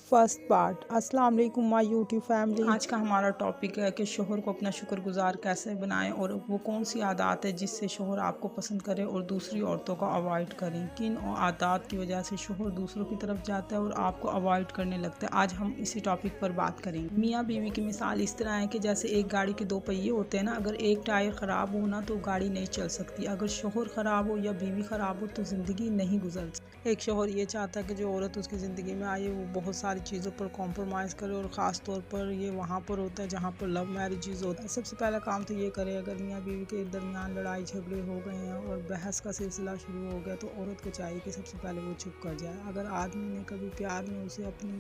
First part. السلام علیکم مائی YouTube family. آج کا ہمارا ٹاپک ہے کہ شوہر کو اپنا شکر گزار کیسے بنائیں اور وہ کون سی عادات ہے جس سے شوہر آپ کو پسند کرے اور دوسری عورتوں کو اوائڈ کریں۔ کن عادات کی وجہ سے شوہر دوسروں کی طرف جاتا ہے اور آپ کو اوائڈ کرنے لگتا ہے، آج ہم اسی ٹاپک پر بات کریں گے۔ میاں بیوی کی مثال اس طرح ہے کہ جیسے ایک گاڑی کے دو پہیے ہوتے ہیں نا، اگر ایک ٹائر خراب ہونا تو گاڑی نہیں چل سکتی۔ اگر شوہر خراب ہو یا بیوی خراب ہو تو زندگی نہیں گزر سکتی۔ ایک شوہر یہ چاہتا ہے کہ جو عورت اس کی زندگی میں آئے وہ بہت ساری چیزوں پر کمپرومائز کرے، اور خاص طور پر یہ وہاں پر ہوتا ہے جہاں پر لو میرجز ہوتا ہے۔ سب سے پہلا کام تو یہ کرے، اگر میاں بیوی کے درمیان لڑائی جھگڑے ہو گئے ہیں اور بحث کا سلسلہ شروع ہو گیا تو عورت کو چاہیے کہ سب سے پہلے وہ چپ کر جائے۔ اگر آدمی نے کبھی پیار میں اسے اپنی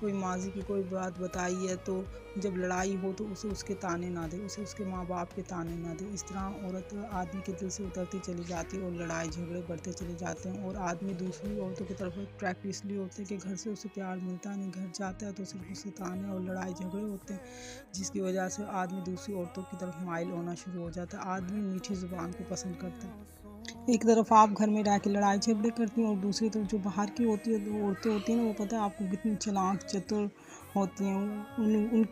کوئی ماضی کی کوئی بات بتائی ہے تو جب لڑائی ہو تو اسے اس کے تانے نہ دے، اسے اس کے ماں باپ کے تانے نہ دے۔ اس طرح عورت آدمی کے دل سے اترتی چلی جاتی ہے اور لڑائی جھگڑے بڑھتے چلے جاتے ہیں، اور آدمی دوسری عورتوں کی طرف اٹریکٹ اس لیے ہوتے ہیں کہ گھر سے اسے پیار ملتا نہیں، گھر جاتا ہے تو صرف اس سے تانے اور لڑائی جھگڑے ہوتے ہیں، جس کی وجہ سے آدمی دوسری عورتوں کی طرف مائل ہونا شروع ہو جاتا ہے۔ آدمی میٹھی زبان کو پسند کرتا ہے۔ ایک طرف آپ گھر میں رہ کے لڑائی جھگڑے کرتی ہیں اور دوسری طرف جو باہر کی ہوتی ہے عورتیں ہوتی ہیں نا، وہ پتہ ہے آپ کو کتنی چلاک چتر ہوتی ہیں،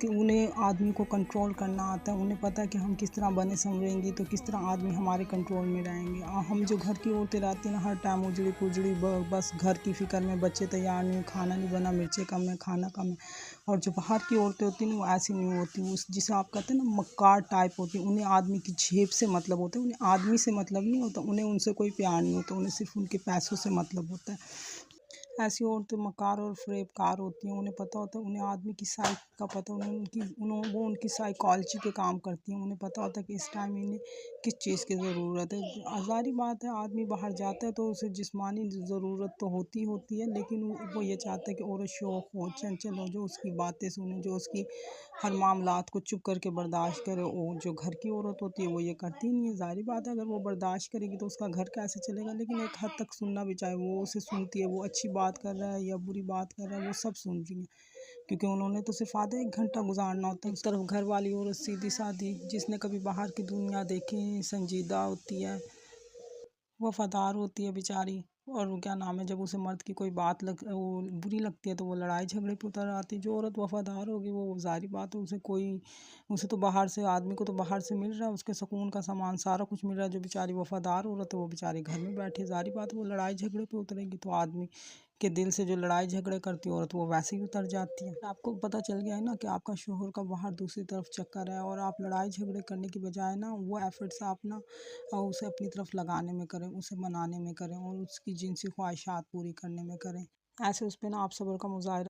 انہیں آدمی کو کنٹرول کرنا آتا ہے، انہیں پتہ ہے کہ ہم کس طرح بنے سنوریں گی تو کس طرح آدمی ہمارے کنٹرول میں رہیں گے۔ ہم جو گھر کی عورتیں رہتی ہیں نا، ہر ٹائم اجڑی پجڑی، بس گھر کی فکر میں، بچے تیار نہیں، کھانا نہیں بنا، مرچیں کم ہے، کھانا کم ہے۔ اور جو باہر کی عورتیں ہوتی ہیں نا، وہ ایسی نہیں ہوتی، جسے آپ کہتے ہیں نا مکار ٹائپ ہوتی ہیں، انہیں آدمی کی جیب سے مطلب ہوتا ہے، انہیں آدمی سے مطلب نہیں ہوتا، انہیں ان سے کوئی پیار نہیں ہوتا، انہیں صرف ان کے پیسوں سے مطلب ہوتا ہے۔ ایسی عورتیں مکار اور فریب کار ہوتی ہیں، انہیں پتہ ہوتا ہے، انہیں آدمی کی سائیک کا پتہ، وہ ان کی سائیکالوجی پہ کام کرتی ہیں، انہیں پتہ ہوتا ہے کہ اس ٹائم انہیں کس چیز کی ضرورت ہے۔ ظاہری بات ہے، آدمی باہر جاتا ہے تو اسے جسمانی ضرورت تو ہوتی ہے، لیکن وہ یہ چاہتا ہے کہ عورت شوق ہو، چنچل ہو، جو اس کی باتیں سنے، جو اس کی ہر معاملات کو چپ کر کے برداشت کرے۔ اور جو گھر کی عورت ہوتی ہے وہ یہ کرتی نہیں ہے۔ ظاہری بات ہے، اگر وہ برداشت کرے گی تو اس کا گھر کیسے چلے گا، لیکن ایک حد تک سننا بھی چاہے، وہ اسے سنتی ہے، وہ اچھی بات کر رہا ہے یا بری بات کر رہا ہے، وہ سب سن رہی ہیں، کیونکہ انہوں نے تو صرف آدھا ایک گھنٹہ گزارنا ہوتا ہے۔ اس طرف گھر والی عورت سیدھی سادھی، جس نے کبھی باہر کی دنیا دیکھی، سنجیدہ ہوتی ہے، وفادار ہوتی ہے بیچاری، اور کیا نام ہے، جب اسے مرد کی کوئی بات بری لگتی ہے تو وہ لڑائی جھگڑے پہ اتر آتی ہے۔ جو عورت وفادار ہوگی وہ ظاہری بات ہے، اسے تو باہر سے، آدمی کو تو باہر سے مل رہا ہے، اس کے سکون کا سامان سارا کچھ مل رہا ہے۔ جو بیچاری وفادار عورت ہے وہ بیچاری گھر میں بیٹھی، ظاہری بات ہے وہ لڑائی جھگڑے پہ اترے گی تو آدمی کے دل سے جو لڑائی جھگڑے کرتی عورت وہ ویسے ہی اتر جاتی ہے۔ آپ کو پتہ چل گیا ہے نا کہ آپ کا شوہر کا باہر دوسری طرف چکر ہے، اور آپ لڑائی جھگڑے کرنے کی بجائے نا وہ ایفرٹس آپ نا اسے اپنی طرف لگانے میں کریں، اسے منانے میں کریں، اور اس کی جنسی خواہشات پوری کرنے میں کریں۔ ایسے اس پہ نا آپ صبر کا مظاہرہ